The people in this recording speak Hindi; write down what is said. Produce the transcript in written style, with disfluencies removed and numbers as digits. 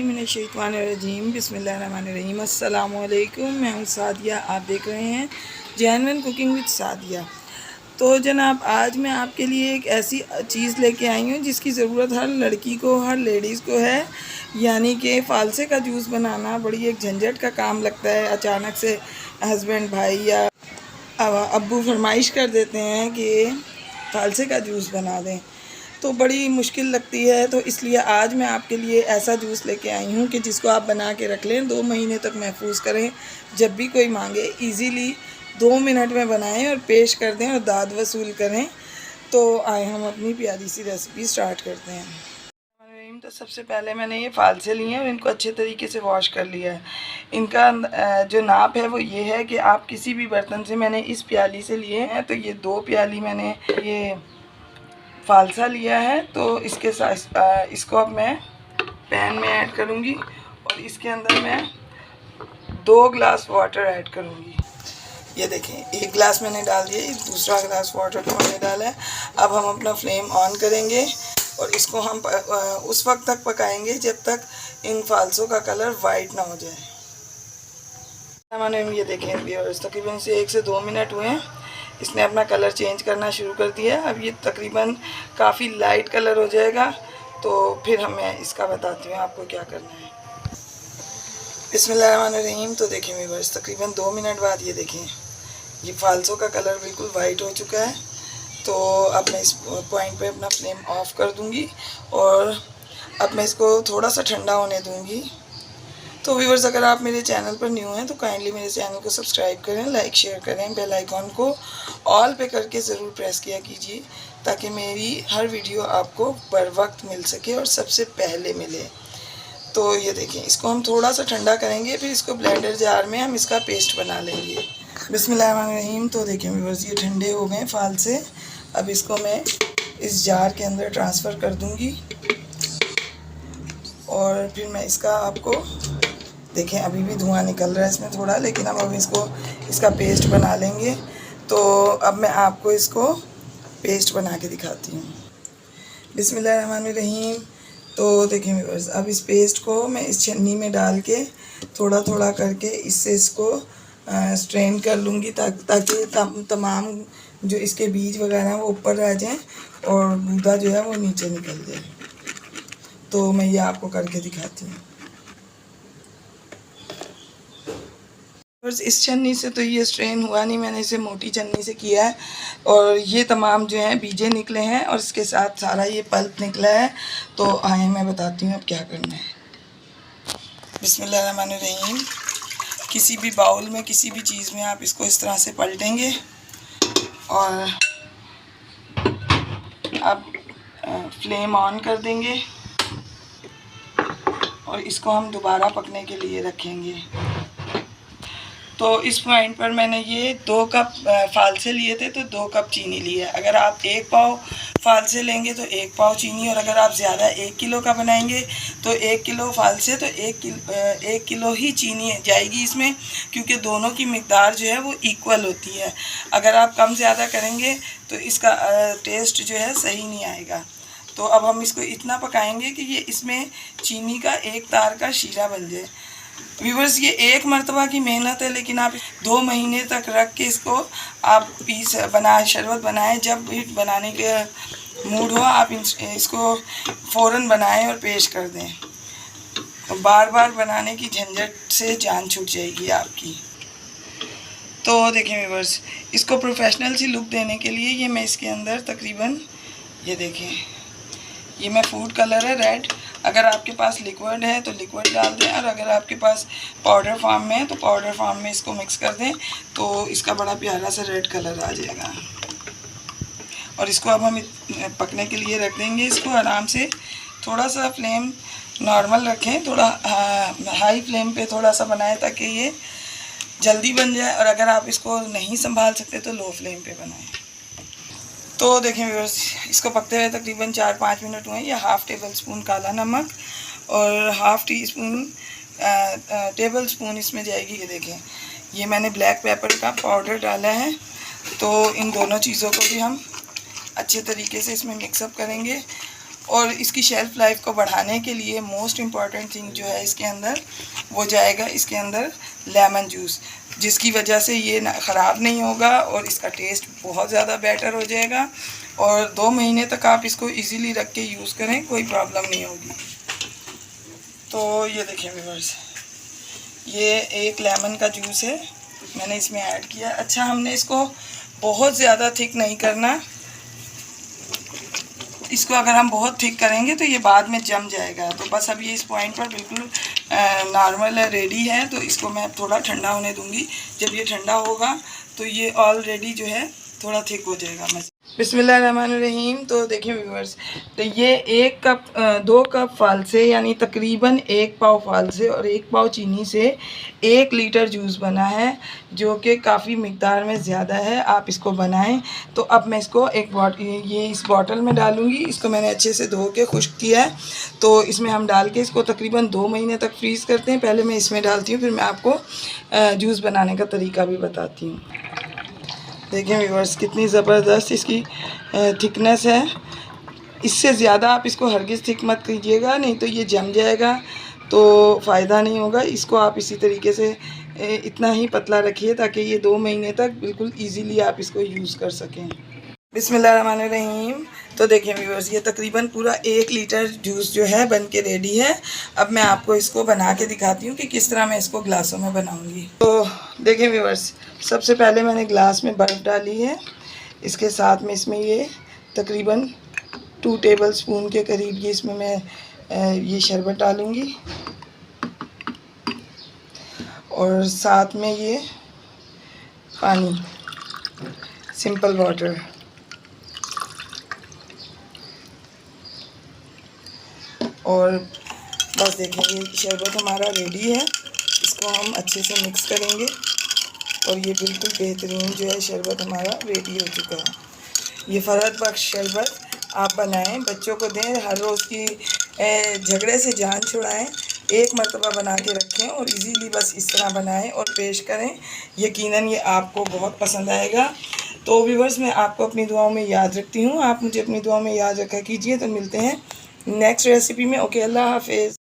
बिस्मिल्लाहिर्रहमानिर्रहीम बिस्मिल्लाहिर्रहमानिर्रहीम अस्सलामु अलैकुम। मैं हूँ सादिया, आप देख रहे हैं जेन्युइन कुकिंग विद सादिया। तो जनाब, आज मैं आपके लिए एक ऐसी चीज़ लेके आई हूँ जिसकी ज़रूरत हर लड़की को, हर लेडीज़ को है। यानी कि फ़ालसे का जूस बनाना बड़ी एक झंझट का काम लगता है। अचानक से हस्बैंड, भाई या अब्बू फरमाइश कर देते हैं कि फ़ालसे का जूस बना दें, तो बड़ी मुश्किल लगती है। तो इसलिए आज मैं आपके लिए ऐसा जूस लेके आई हूँ कि जिसको आप बना के रख लें, 2 महीने तक महफूज करें। जब भी कोई मांगे इजीली 2 मिनट में बनाएं और पेश कर दें और दाद वसूल करें। तो आए हम अपनी प्यारी सी रेसिपी स्टार्ट करते हैं। तो सबसे पहले मैंने ये फ़ालसे लिए हैं और इनको अच्छे तरीके से वॉश कर लिया है। इनका जो नाप है वो ये है कि आप किसी भी बर्तन से, मैंने इस प्याली से लिए हैं, तो ये 2 प्याली मैंने ये फ़ालसा लिया है। तो इसके साथ इसको अब मैं पैन में ऐड करूँगी और इसके अंदर मैं 2 ग्लास वाटर ऐड करूँगी। ये देखें, 1 ग्लास मैंने डाल दिया, दूसरा ग्लास वाटर को मैंने डाला है। अब हम अपना फ्लेम ऑन करेंगे और इसको हम उस वक्त तक पकाएंगे जब तक इन फ़ालसों का कलर वाइट ना हो जाए। मैंने ये देखें व्यूअर्स, तकरीबन से 1 से 2 मिनट हुए हैं। इसने अपना कलर चेंज करना शुरू कर दिया है। अब ये तकरीबन काफ़ी लाइट कलर हो जाएगा, तो फिर मैं इसका बताती हूँ आपको क्या करना है। बिस्मिल्लाहिर्रहमानिर्रहीम। तो देखें व्यूअर्स, तकरीबन 2 मिनट बाद ये देखें, ये फ़ालसों का कलर बिल्कुल वाइट हो चुका है। तो अब मैं इस पॉइंट पे अपना फ्लेम ऑफ कर दूंगी और अब मैं इसको थोड़ा सा ठंडा होने दूंगी। तो व्यूअर्स, अगर आप मेरे चैनल पर न्यू हैं तो काइंडली मेरे चैनल को सब्सक्राइब करें, लाइक शेयर करें, बेल आइकॉन को ऑल पे करके ज़रूर प्रेस किया कीजिए ताकि मेरी हर वीडियो आपको बर वक्त मिल सके और सबसे पहले मिले। तो ये देखें, इसको हम थोड़ा सा ठंडा करेंगे, फिर इसको ब्लेंडर जार में हम इसका पेस्ट बना लेंगे। बिस्मिल्लाहिर्रहमानिर्रहीम। तो देखें व्यूअर्स, ये ठंडे हो गए फ़ालसे। अब इसको मैं इस जार के अंदर ट्रांसफ़र कर दूंगी और फिर मैं इसका आपको देखें, अभी भी धुआं निकल रहा है इसमें थोड़ा, लेकिन अब इसको इसका पेस्ट बना लेंगे। तो अब मैं आपको इसको पेस्ट बना के दिखाती हूँ। बिस्मिल्लाहिर्रहमानिर्रहीम। तो देखें व्यूअर्स, अब इस पेस्ट को मैं इस छन्नी में डाल के थोड़ा थोड़ा करके इससे इसको स्ट्रेन कर लूँगी ताकि तमाम जो इसके बीज वगैरह हैं वो ऊपर रह जाएं और गूदा जो है वो नीचे निकल जाए। तो मैं ये आपको करके दिखाती हूँ। इस छन्नी से तो ये स्ट्रेन हुआ नहीं, मैंने इसे मोटी छन्नी से किया है और ये तमाम जो हैं बीजे निकले हैं और इसके साथ सारा ये पल्प निकला है। तो आए मैं बताती हूँ अब क्या करना है। बिस्मिल्लाहिर्रहमानिर्रहीम। किसी भी बाउल में, किसी भी चीज़ में आप इसको इस तरह से पलटेंगे और अब फ्लेम ऑन कर देंगे और इसको हम दोबारा पकने के लिए रखेंगे। तो इस पॉइंट पर मैंने ये 2 कप फ़ालसे लिए थे, तो 2 कप चीनी ली है। अगर आप 1 पाव फ़ालसे लेंगे तो 1 पाव चीनी, और अगर आप ज़्यादा 1 किलो का बनाएंगे तो 1 किलो फ़ालसे तो 1 किलो ही चीनी जाएगी इसमें, क्योंकि दोनों की मिक़दार जो है वो इक्वल होती है। अगर आप कम ज़्यादा करेंगे तो इसका टेस्ट जो है सही नहीं आएगा। तो अब हम इसको इतना पकाएंगे कि ये इसमें चीनी का एक तार का शीरा बन जाए। व्यूअर्स, ये एक मरतबा की मेहनत है, लेकिन आप 2 महीने तक रख के इसको आप शरबत बनाएं। जब भी बनाने के मूड हो आप इसको फ़ौरन बनाएं और पेश कर दें। तो बार बार बनाने की झंझट से जान छूट जाएगी आपकी। तो देखें व्यूअर्स, इसको प्रोफेशनल सी लुक देने के लिए ये मैं इसके अंदर तकरीबन, ये देखें, ये मैं फूड कलर है रेड, अगर आपके पास लिक्विड है तो लिक्विड डाल दें, और अगर आपके पास पाउडर फॉर्म में है तो पाउडर फॉर्म में इसको मिक्स कर दें, तो इसका बड़ा प्यारा सा रेड कलर आ जाएगा। और इसको अब हम पकने के लिए रख देंगे। इसको आराम से, थोड़ा सा फ्लेम नॉर्मल रखें, थोड़ा हाई फ्लेम पे थोड़ा सा बनाएं ताकि ये जल्दी बन जाए, और अगर आप इसको नहीं संभाल सकते तो लो फ्लेम पे बनाएं। तो देखें व्यूअर्स, इसको पकते हुए तकरीबन 4-5 मिनट हुए। ये हाफ़ टेबल स्पून काला नमक और हाफ़ टेबल स्पून इसमें जाएगी, ये देखें, ये मैंने ब्लैक पेपर का पाउडर डाला है। तो इन दोनों चीज़ों को भी हम अच्छे तरीके से इसमें मिक्सअप करेंगे और इसकी शेल्फ़ लाइफ को बढ़ाने के लिए मोस्ट इम्पॉर्टेंट थिंग जो है इसके अंदर वो जाएगा इसके अंदर लेमन जूस, जिसकी वजह से ये ख़राब नहीं होगा और इसका टेस्ट बहुत ज़्यादा बेटर हो जाएगा। और 2 महीने तक आप इसको इजीली रख के यूज़ करें, कोई प्रॉब्लम नहीं होगी। तो ये देखें व्यूअर्स, ये एक लेमन का जूस है, मैंने इसमें ऐड किया। अच्छा, हमने इसको बहुत ज़्यादा थिक नहीं करना, इसको अगर हम बहुत थिक करेंगे तो ये बाद में जम जाएगा। तो बस अब ये इस पॉइंट पर बिल्कुल नॉर्मल है, रेडी है। तो इसको मैं थोड़ा ठंडा होने दूंगी। जब ये ठंडा होगा तो ये ऑलरेडी जो है थोड़ा थिक हो जाएगा। बिस्मिल्लाहिर्रहमानिर्रहीम। तो देखिए व्यूअर्स, तो ये 2 कप फालसे यानी तकरीबन 1 पाव फालसे और 1 पाव चीनी से 1 लीटर जूस बना है, जो कि काफ़ी मिकदार में ज़्यादा है। आप इसको बनाएं। तो अब मैं इसको ये इस बॉटल में डालूँगी। इसको मैंने अच्छे से धो के खुश्क किया है। तो इसमें हम डाल के इसको तकरीबन 2 महीने तक फ्रीज़ करते हैं। पहले मैं इसमें डालती हूँ, फिर मैं आपको जूस बनाने का तरीका भी बताती हूँ। देखें व्यूअर्स, कितनी ज़बरदस्त इसकी थिकनेस है। इससे ज़्यादा आप इसको हरगिज़ थिक मत कीजिएगा, नहीं तो ये जम जाएगा, तो फ़ायदा नहीं होगा। इसको आप इसी तरीके से इतना ही पतला रखिए ताकि ये 2 महीने तक बिल्कुल इजीली आप इसको यूज़ कर सकें। बिस्मिल्लाहिर्रहमानिर्रहीम। तो देखें व्यूअर्स, ये तकरीबन पूरा 1 लीटर जूस जो है बन के रेडी है। अब मैं आपको इसको बना के दिखाती हूँ कि किस तरह मैं इसको ग्लासों में बनाऊँगी। तो देखें व्यूअर्स, सबसे पहले मैंने ग्लास में बर्फ़ डाली है। इसके साथ में इसमें ये तकरीबन 2 टेबल स्पून के करीब ये इसमें मैं ये शरबत डालूँगी और साथ में ये पानी, सिंपल वाटर। और बस देखें, ये शरबत हमारा रेडी है। इसको हम अच्छे से मिक्स करेंगे और ये बिल्कुल बेहतरीन जो है शरबत हमारा रेडी हो चुका है। ये फ़रहत बख्श शरबत आप बनाएं, बच्चों को दें, हर रोज़ की झगड़े से जान छुड़ाएं। एक मरतबा बना के रखें और इजीली बस इस तरह बनाएं और पेश करें। यकीनन ये आपको बहुत पसंद आएगा। तो व्यूअर्स, मैं आपको अपनी दुआओं में याद रखती हूँ, आप मुझे अपनी दुआओं में याद रखा कीजिए। तो मिलते हैं नेक्स्ट रेसिपी में। ओके, अल्लाह हाफ़िज़।